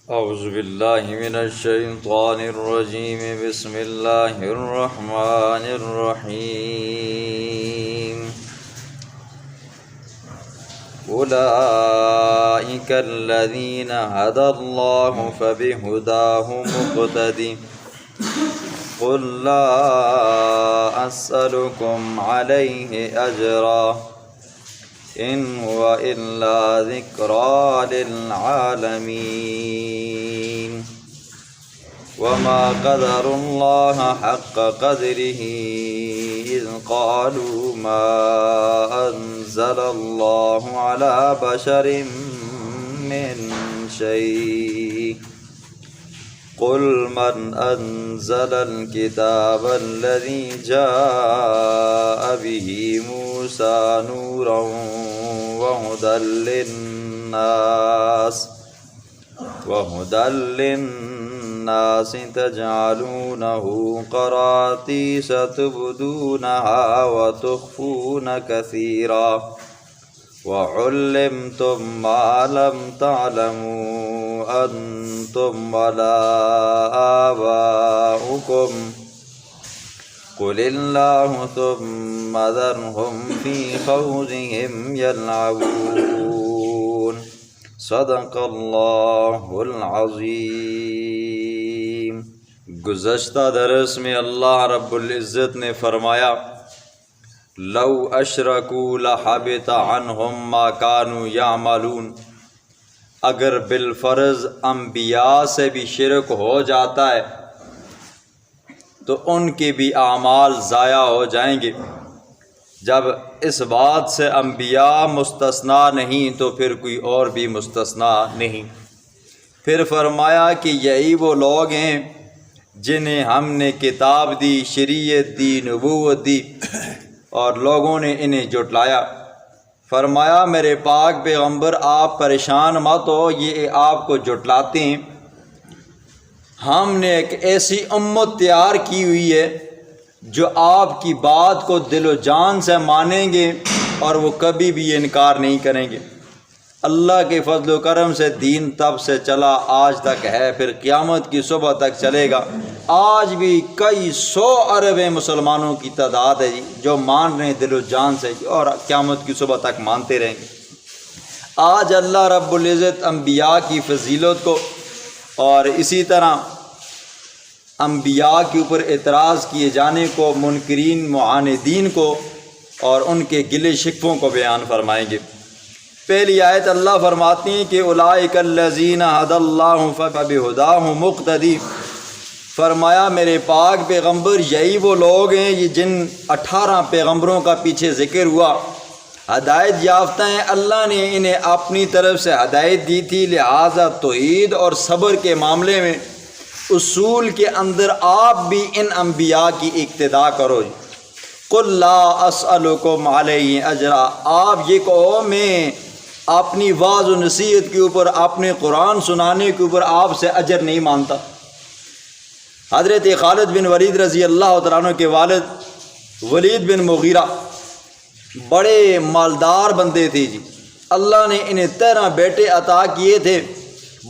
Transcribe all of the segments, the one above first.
اعوذ باللہ من الشیطان الرجیم بسم اللہ الرحمن الرحیم اولئک الذین ھدی اللہ فبہداہ مقتدی قل لا اسألکم علیہ اجرا ان هو الا ذکریٰ للعالمین وما قدر اللہ حق قدرہ اذ قالوا ما انزل اللہ علی بشر من شیء قل من انزل الكتاب الذي جاء به موسى نورا وهدى للناس تجعلونه قراطيس تبدونها وتخفون كثيرا وعلمتم ما لم تعلموا أنتم ولا آباؤكم قل الله ثم ذرهم في خوضهم يلعبون صدق اللہ العظیم۔ گزشتہ درس میں اللہ رب العزت نے فرمایا لو اشرکوا لحبط عنہم ما کانوا یعملون، اگر بالفرض انبیاء سے بھی شرک ہو جاتا ہے تو ان کے بھی اعمال ضائع ہو جائیں گے۔ جب اس بات سے انبیاء مستثنا نہیں تو پھر کوئی اور بھی مستثنا نہیں۔ پھر فرمایا کہ یہی وہ لوگ ہیں جنہیں ہم نے کتاب دی، شریعت دی، نبوت دی اور لوگوں نے انہیں جھٹلایا۔ فرمایا میرے پاک پیغمبر آپ پریشان مت ہو، یہ آپ کو جھٹلاتے ہیں۔ ہم نے ایک ایسی امت تیار کی ہوئی ہے جو آپ کی بات کو دل و جان سے مانیں گے اور وہ کبھی بھی انکار نہیں کریں گے۔ اللہ کے فضل و کرم سے دین تب سے چلا آج تک ہے، پھر قیامت کی صبح تک چلے گا۔ آج بھی کئی سو ارب مسلمانوں کی تعداد ہے جی جو مان رہے ہیں دل و جان سے، اور قیامت کی صبح تک مانتے رہیں گے۔ آج اللہ رب العزت انبیاء کی فضیلت کو اور اسی طرح انبیاء کے اوپر اعتراض کیے جانے کو، منکرین معاندین کو اور ان کے گلے شکووں کو بیان فرمائیں گے۔ پہلی آیت اللہ فرماتی ہیں کہ اولئک الذین ھدی اللہ فبہداہ مقتدی۔ فرمایا میرے پاک پیغمبر یہی وہ لوگ ہیں یہ جن 18 پیغمبروں کا پیچھے ذکر ہوا، ہدایت یافتہ ہیں۔ اللہ نے انہیں اپنی طرف سے ہدایت دی تھی، لہٰذا توحید اور صبر کے معاملے میں اصول کے اندر آپ بھی ان انبیاء کی اقتداء کرو۔ قل لا اسألکم علیہ اجرا، آپ یہ کہو میں اپنی واعظ و نصیحت کے اوپر، اپنے قرآن سنانے کے اوپر آپ سے اجر نہیں مانتا۔ حضرت خالد بن ولید رضی اللہ تعالیٰ عنہ کے والد ولید بن مغیرہ بڑے مالدار بندے تھے جی۔ اللہ نے انہیں 13 بیٹے عطا کیے تھے،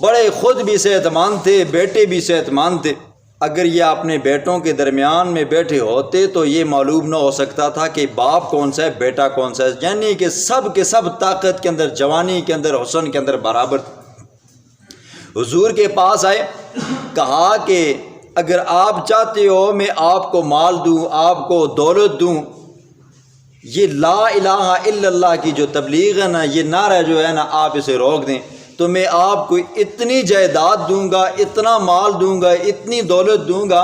بڑے خود بھی صحت مند تھے، بیٹے بھی صحت مند تھے۔ اگر یہ اپنے بیٹوں کے درمیان میں بیٹھے ہوتے تو یہ معلوم نہ ہو سکتا تھا کہ باپ کون سا ہے بیٹا کون سا ہے، یعنی کہ سب کے سب طاقت کے اندر، جوانی کے اندر، حسن کے اندر برابر تھے۔ حضور کے پاس آئے، کہا کہ اگر آپ چاہتے ہو میں آپ کو مال دوں، آپ کو دولت دوں، یہ لا الہ الا اللہ کی جو تبلیغ ہے نا، یہ نعرہ جو ہے نا آپ اسے روک دیں تو میں آپ کو اتنی جائیداد دوں گا، اتنا مال دوں گا، اتنی دولت دوں گا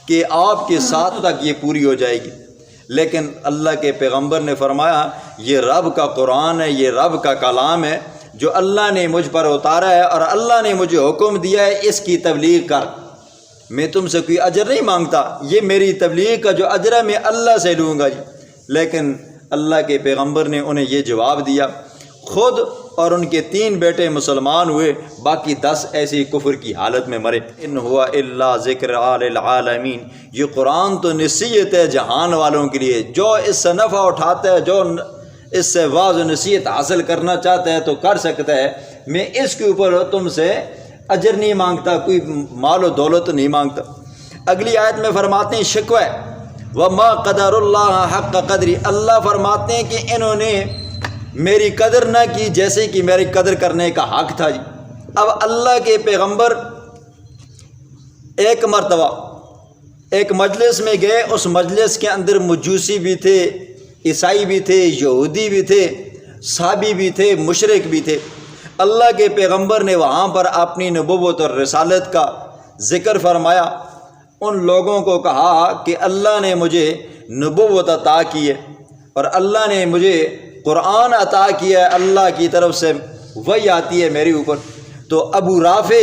کہ آپ کے ساتھ تک یہ پوری ہو جائے گی۔ لیکن اللہ کے پیغمبر نے فرمایا یہ رب کا قرآن ہے، یہ رب کا کلام ہے جو اللہ نے مجھ پر اتارا ہے اور اللہ نے مجھے حکم دیا ہے اس کی تبلیغ کر۔ میں تم سے کوئی اجر نہیں مانگتا، یہ میری تبلیغ کا جو اجر ہے میں اللہ سے لوں گا جی۔ لیکن اللہ کے پیغمبر نے انہیں یہ جواب دیا، خود اور ان کے 3 بیٹے مسلمان ہوئے، باقی 10 ایسی کفر کی حالت میں مرے۔ ان ہوا الا ذکر للعالمین، یہ قرآن تو نصیحت ہے جہان والوں کے لیے، جو اس سے نفع اٹھاتا ہے، جو اس سے واعظ و نصیحت حاصل کرنا چاہتا ہے تو کر سکتا ہے۔ میں اس کے اوپر تم سے اجر نہیں مانگتا، کوئی مال و دولت نہیں مانگتا۔ اگلی آیت میں فرماتے ہیں شکوہ وما قدر اللہ حق قدری، اللہ فرماتے ہیں کہ انہوں نے میری قدر نہ کی جیسے کہ میری قدر کرنے کا حق تھا جی۔ اب اللہ کے پیغمبر ایک مرتبہ ایک مجلس میں گئے، اس مجلس کے اندر مجوسی بھی تھے، عیسائی بھی تھے، یہودی بھی تھے، صحابی بھی تھے، مشرک بھی تھے۔ اللہ کے پیغمبر نے وہاں پر اپنی نبوت اور رسالت کا ذکر فرمایا، ان لوگوں کو کہا کہ اللہ نے مجھے نبوت عطا کی ہے اور اللہ نے مجھے قرآن عطا کیا ہے، اللہ کی طرف سے وحی آتی ہے میرے اوپر۔ تو ابو رافع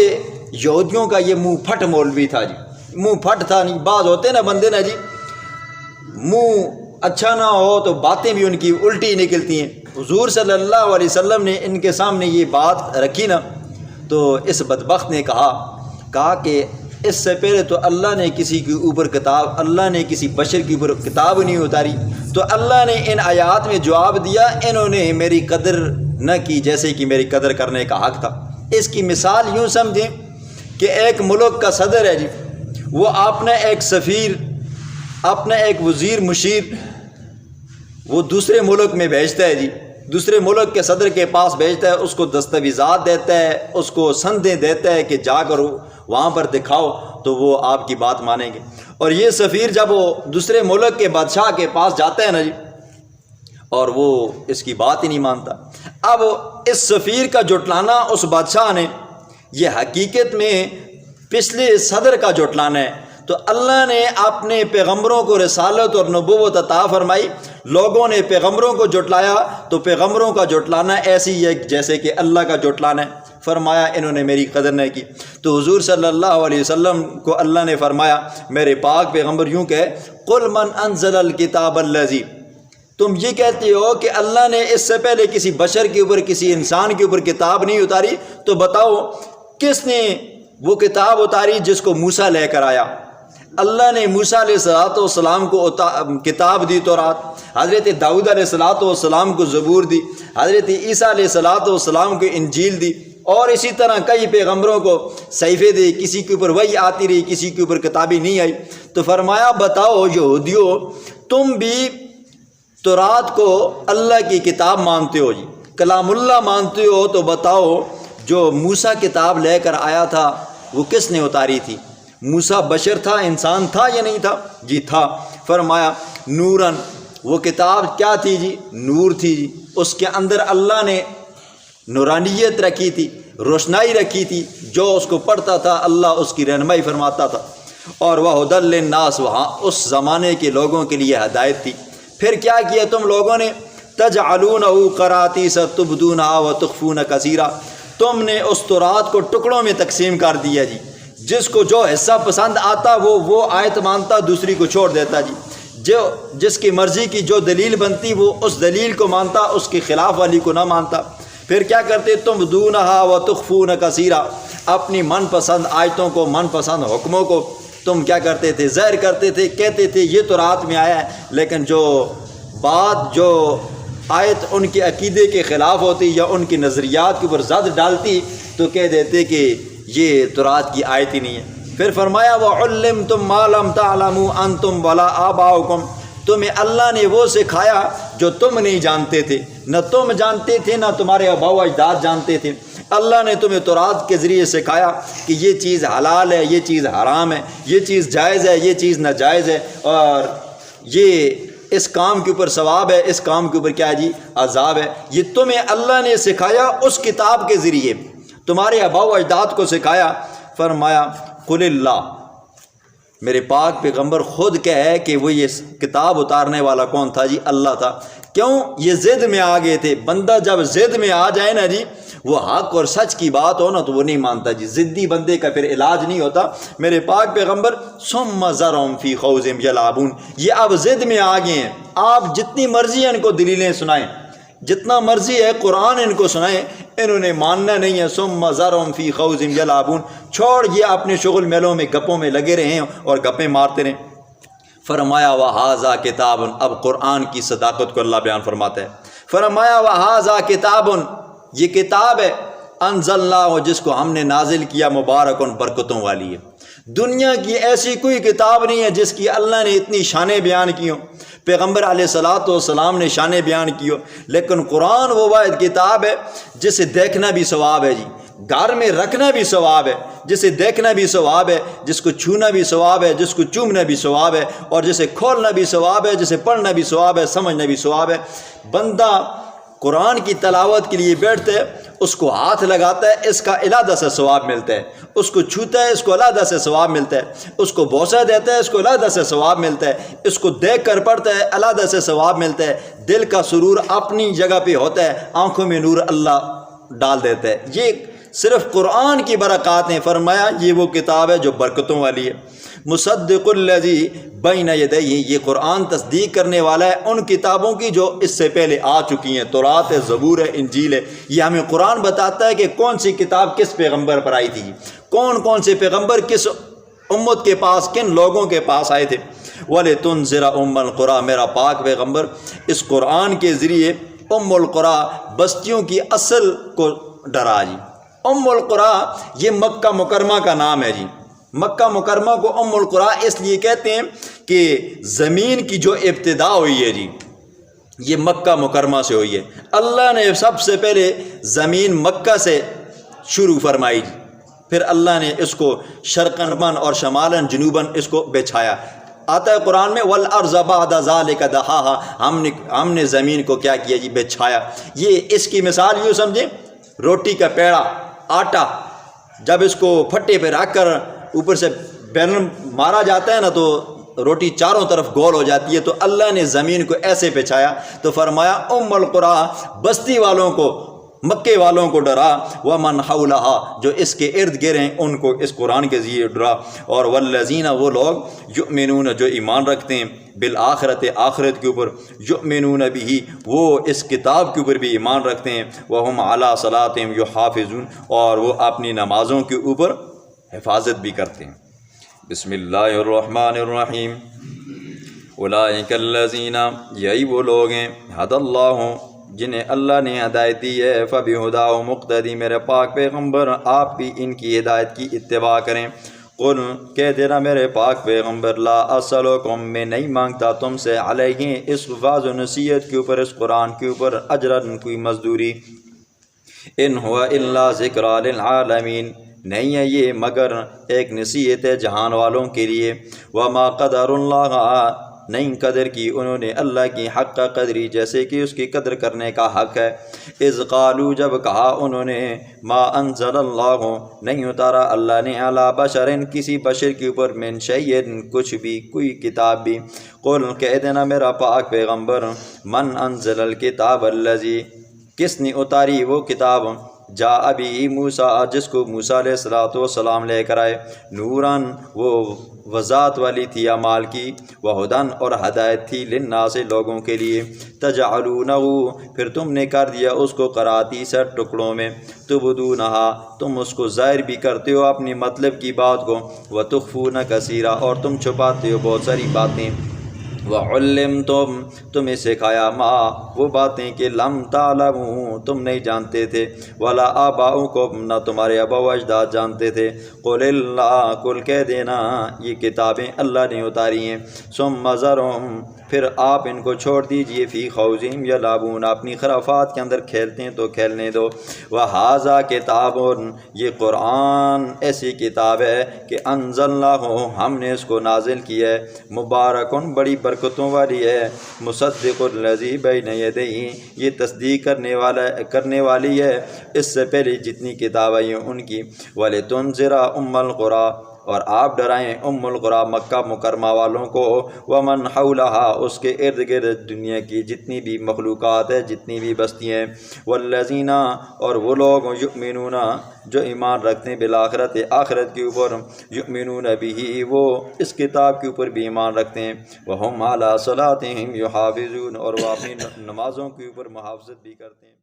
یہودیوں کا یہ منہ پھٹ مولوی تھا جی، منہ پھٹ تھا نہیں، بعض ہوتے نا بندے نا جی منہ اچھا نہ ہو تو باتیں بھی ان کی الٹی نکلتی ہیں۔ حضور صلی اللہ علیہ وسلم نے ان کے سامنے یہ بات رکھی نا، تو اس بدبخت نے کہا کہ اس سے پہلے تو اللہ نے کسی کے اوپر کتاب، اللہ نے کسی بشر کے اوپر کتاب نہیں اتاری، تو اللہ نے ان آیات میں جواب دیا انہوں نے میری قدر نہ کی جیسے کہ میری قدر کرنے کا حق تھا۔ اس کی مثال یوں سمجھیں کہ ایک ملک کا صدر ہے جی، وہ اپنا ایک سفیر، اپنا ایک وزیر مشیر وہ دوسرے ملک میں بھیجتا ہے جی، دوسرے ملک کے صدر کے پاس بھیجتا ہے، اس کو دستاویزات دیتا ہے، اس کو سندیں دیتا ہے کہ جا کر وہاں پر دکھاؤ تو وہ آپ کی بات مانیں گے۔ اور یہ سفیر جب وہ دوسرے ملک کے بادشاہ کے پاس جاتا ہے نا جی، اور وہ اس کی بات ہی نہیں مانتا، اب اس سفیر کا جھٹلانا اس بادشاہ نے یہ حقیقت میں پچھلے صدر کا جھٹلانا ہے۔ تو اللہ نے اپنے پیغمبروں کو رسالت اور نبوت عطا فرمائی، لوگوں نے پیغمبروں کو جھٹلایا تو پیغمبروں کا جھٹلانا ایسی ہے جیسے کہ اللہ کا جھٹلانا ہے۔ فرمایا انہوں نے میری قدر نہیں کی۔ تو حضور صلی اللہ علیہ وسلم کو اللہ نے فرمایا میرے پاک پیغمبر یوں کہے قل من انزل الکتاب الذی، تم یہ کہتے ہو کہ اللہ نے اس سے پہلے کسی بشر کے اوپر، کسی انسان کے اوپر کتاب نہیں اتاری، تو بتاؤ کس نے وہ کتاب اتاری جس کو موسیٰ لے کر آیا؟ اللہ نے موسیٰ علیہ السلام کو کتاب دی تورات، حضرت داؤد علیہ السلام کو زبور دی، حضرت عیسیٰ علیہ السلام کو انجیل دی، اور اسی طرح کئی پیغمبروں کو صحیفے دی، کسی کے اوپر وحی آتی رہی، کسی کے اوپر کتابی نہیں آئی۔ تو فرمایا بتاؤ یہودیو تم بھی تورات کو اللہ کی کتاب مانتے ہو جی، کلام اللہ مانتے ہو، تو بتاؤ جو موسیٰ کتاب لے کر آیا تھا وہ کس نے اتاری تھی؟ موسیٰ بشر تھا، انسان تھا یا نہیں تھا؟ جی تھا۔ فرمایا نورن، وہ کتاب کیا تھی جی؟ نور تھی جی، اس کے اندر اللہ نے نورانیت رکھی تھی، روشنائی رکھی تھی، جو اس کو پڑھتا تھا اللہ اس کی رہنمائی فرماتا تھا، اور وہ ہدی للناس، وہاں اس زمانے کے لوگوں کے لیے ہدایت تھی۔ پھر کیا کیا تم لوگوں نے؟ تجعلونہ قراطیس تبدونہ وتخفون کثیرا، تم نے اس تورات کو ٹکڑوں میں تقسیم کر دیا جی، جس کو جو حصہ پسند آتا وہ آیت مانتا، دوسری کو چھوڑ دیتا جی، جو جس کی مرضی کی جو دلیل بنتی وہ اس دلیل کو مانتا، اس کے خلاف والی کو نہ مانتا۔ پھر کیا کرتے؟ تم دونہا و تخفون کثیرا، اپنی من پسند آیتوں کو، من پسند حکموں کو تم کیا کرتے تھے؟ ظاہر کرتے تھے، کہتے تھے یہ تو رات میں آیا ہے، لیکن جو بات، جو آیت ان کے عقیدے کے خلاف ہوتی یا ان کی نظریات کے اوپر زد ڈالتی تو کہہ دیتے کہ یہ تورات کی آیت ہی نہیں ہے۔ پھر فرمایا وَعُلِّمْتُمْ مَا لَمْ تَعْلَمُوا أَنْتُمْ وَلَا آبَاؤُكُمْ، تمہیں اللہ نے وہ سکھایا جو تم نہیں جانتے تھے، نہ تم جانتے تھے نہ تمہارے آباء و اجداد جانتے تھے۔ اللہ نے تمہیں تورات کے ذریعے سکھایا کہ یہ چیز حلال ہے، یہ چیز حرام ہے، یہ چیز جائز ہے، یہ چیز ناجائز ہے، اور یہ اس کام کے اوپر ثواب ہے، اس کام کے اوپر کیا ہے جی؟ عذاب ہے۔ یہ تمہیں اللہ نے سکھایا اس کتاب کے ذریعے، تمہارے آباء و اجداد کو سکھایا۔ فرمایا قل اللہ، میرے پاک پیغمبر خود کہے کہ وہ یہ کتاب اتارنے والا کون تھا جی؟ اللہ تھا۔ کیوں؟ یہ ضد میں آ گئے تھے۔ بندہ جب ضد میں آ جائے نا جی، وہ حق اور سچ کی بات ہو نا تو وہ نہیں مانتا جی، ضدی بندے کا پھر علاج نہیں ہوتا۔ میرے پاک پیغمبر ثم ذرہم فی خوضہم یلعبون، یہ اب ضد میں آ گئے ہیں، آپ جتنی مرضی ان کو دلیلیں سنائیں، جتنا مرضی ہے قرآن ان کو سنائیں، انہوں نے ماننا نہیں ہے۔ ثم ذرہم فی خوضہم یلعبون، چھوڑ یہ اپنے شغل میلوں میں گپوں میں لگے رہے ہیں اور گپیں مارتے رہیں۔ فرمایا وہذا کتاب، اب قرآن کی صداقت کو اللہ بیان فرماتا ہے۔ فرمایا وہذا کتاب، یہ کتاب ہے انزلناہ جس کو ہم نے نازل کیا مبارکن برکتوں والی ہے۔ دنیا کی ایسی کوئی کتاب نہیں ہے جس کی اللہ نے اتنی شانیں بیان کی ہوں، پیغمبر علیہ الصلاۃ والسلام نے شانیں بیان کی ہو، لیکن قرآن وہ واحد کتاب ہے جسے دیکھنا بھی ثواب ہے جی، گھر میں رکھنا بھی ثواب ہے، جسے دیکھنا بھی ثواب ہے، جس کو چھونا بھی ثواب ہے، جس کو چومنا بھی ثواب ہے، اور جسے کھولنا بھی ثواب ہے، جسے پڑھنا بھی ثواب ہے، سمجھنا بھی ثواب ہے۔ بندہ قرآن کی تلاوت کے لیے بیٹھتا ہے، اس کو ہاتھ لگاتا ہے، اس کا علیحدہ سے ثواب ملتا ہے، اس کو چھوتا ہے، اس کو علیحدہ سے ثواب ملتا ہے، اس کو بوسہ دیتا ہے، اس کو علیحدہ سے ثواب ملتا ہے، اس کو دیکھ کر پڑھتا ہے، علیحدہ سے ثواب ملتا ہے۔ دل کا سرور اپنی جگہ پہ ہوتا ہے، آنکھوں میں نور اللہ ڈال دیتا ہے۔ یہ صرف قرآن کی برکات ہیں۔ فرمایا یہ وہ کتاب ہے جو برکتوں والی ہے۔ مصدق الذی بین یدیہ، یہ قرآن تصدیق کرنے والا ہے ان کتابوں کی جو اس سے پہلے آ چکی ہیں، تورات ہے، زبور ہے، انجیل ہے۔ یہ ہمیں قرآن بتاتا ہے کہ کون سی کتاب کس پیغمبر پر آئی تھی، کون کون سے پیغمبر کس امت کے پاس، کن لوگوں کے پاس آئے تھے۔ وَلِتُنذِرَ أُمَّ الْقُرَىٰ، میرا پاک پیغمبر اس قرآن کے ذریعے ام القریٰ بستیوں کی اصل کو ڈرا جی۔ ام القریٰ یہ مکہ مکرمہ کا نام ہے جی۔ مکہ مکرمہ کو ام القریٰ اس لیے کہتے ہیں کہ زمین کی جو ابتدا ہوئی ہے جی، یہ مکہ مکرمہ سے ہوئی ہے۔ اللہ نے سب سے پہلے زمین مکہ سے شروع فرمائی جی، پھر اللہ نے اس کو شرقاً اور شمالاً جنوباً اس کو بچھایا۔ آتا ہے قرآن میں وَالْأَرْضَ بَعْدَ ذَلِكَ دَحَاهَا، ہم نے زمین کو کیا کیا جی، بچھایا۔ یہ اس کی مثال یوں سمجھیں، روٹی کا پیڑا، آٹا جب اس کو پھٹے پہ رکھ کر اوپر سے بیلن مارا جاتا ہے نا تو روٹی چاروں طرف گول ہو جاتی ہے، تو اللہ نے زمین کو ایسے بچھایا۔ تو فرمایا ام القریٰ بستی والوں کو، مکے والوں کو ڈرا، ومن حولہا جو اس کے ارد گرد ہیں ان کو اس قرآن کے ذریعے ڈرا، اور والذین وہ لوگ یؤمنون جو ایمان رکھتے ہیں بالآخرت، آخرت کے اوپر، یؤمنون بہ وہ اس کتاب کے اوپر بھی ایمان رکھتے ہیں، وہم علی صلاتہم یحافظون اور وہ اپنی نمازوں کے اوپر حفاظت بھی کرتے ہیں۔ بسم اللہ الرحمن الرحیم۔ اولئک الذین، یہی وہ لوگ ہیں، ہدی اللہ جنہیں اللہ نے ہدایت دی ہے، فبہداہ مقتدی، میرے پاک پیغمبر آپ بھی ان کی ہدایت کی اتباع کریں۔ قل کہہ دینا میرے پاک پیغمبر، لا اسألکم میں نہیں مانگتا تم سے، علیہ اس واعظ و نصیحت کے اوپر، اس قرآن کے اوپر، اجرن کوئی مزدوری، ان ہوا الا ذکریٰ للعالمین، نہیں ہے یہ مگر ایک نصیحت ہے جہان والوں کے لیے۔ وما قدر اللہ، نہیں قدر کی انہوں نے اللہ کی حق قدری، جیسے کہ اس کی قدر کرنے کا حق ہے۔ اذ قالوا جب کہا انہوں نے، ما انزل اللہ نہیں اتارا اللہ نے، علی بشر کسی بشر کے اوپر، من شیء کچھ بھی، کوئی کتاب بھی۔ قل کہہ دینا میرا پاک پیغمبر، من انزل الکتاب الذی کس نے اتاری وہ کتاب، جاء بھی موسیٰ جس کو موسیٰ علیہ السلام لے کر آئے، نوراً وہ وضاحت والی تھی اعمال کی، وہدن اور ہدایت تھی، للناس لوگوں کے لیے، تجعلونہ پھر تم نے کر دیا اس کو قراطیس ٹکڑوں میں، تبدونہا تم اس کو ظاہر بھی کرتے ہو اپنی مطلب کی بات کو، وتخفون کثیرا اور تم چھپاتے ہو بہت ساری باتیں، وعلمتم تمہیں سکھایا ما وہ باتیں کہ لم تعلموا تم نہیں جانتے تھے، ولا آباؤکم نہ تمہارے آبا و اجداد جانتے تھے۔ قل اللہ کل کہہ دینا یہ کتابیں اللہ نے اتاری ہیں، ثم ذرہم پھر آپ ان کو چھوڑ دیجئے، فی خوضہم یلعبون اپنی خرافات کے اندر کھیلتے ہیں تو کھیلنے دو۔ وہذا کتاب یہ قرآن ایسی کتاب ہے کہ انزلناہ ہم نے اس کو نازل کیا ہے، مبارکن بڑی برکتوں والی ہے، مصدق الذی بین یدیہ یہ تصدیق کرنے والی ہے اس سے پہلے جتنی کتاب آئی ہیں ان کی، وَلِتُنذِرَ أُمَّ الْقُرَىٰ اور آپ ڈرائیں ام القریٰ مکہ مکرمہ والوں کو، ومن حولہا اس کے ارد گرد دنیا کی جتنی بھی مخلوقات ہے، جتنی بھی بستیاں ہیں، والذین اور وہ لوگ یؤمنون جو ایمان رکھتے ہیں بالآخرت آخرت کے اوپر، یؤمنون بہ وہ اس کتاب کے اوپر بھی ایمان رکھتے ہیں، وہم علی صلاتہم یحافظون اور وہ اپنی نمازوں کے اوپر محافظت بھی کرتے ہیں۔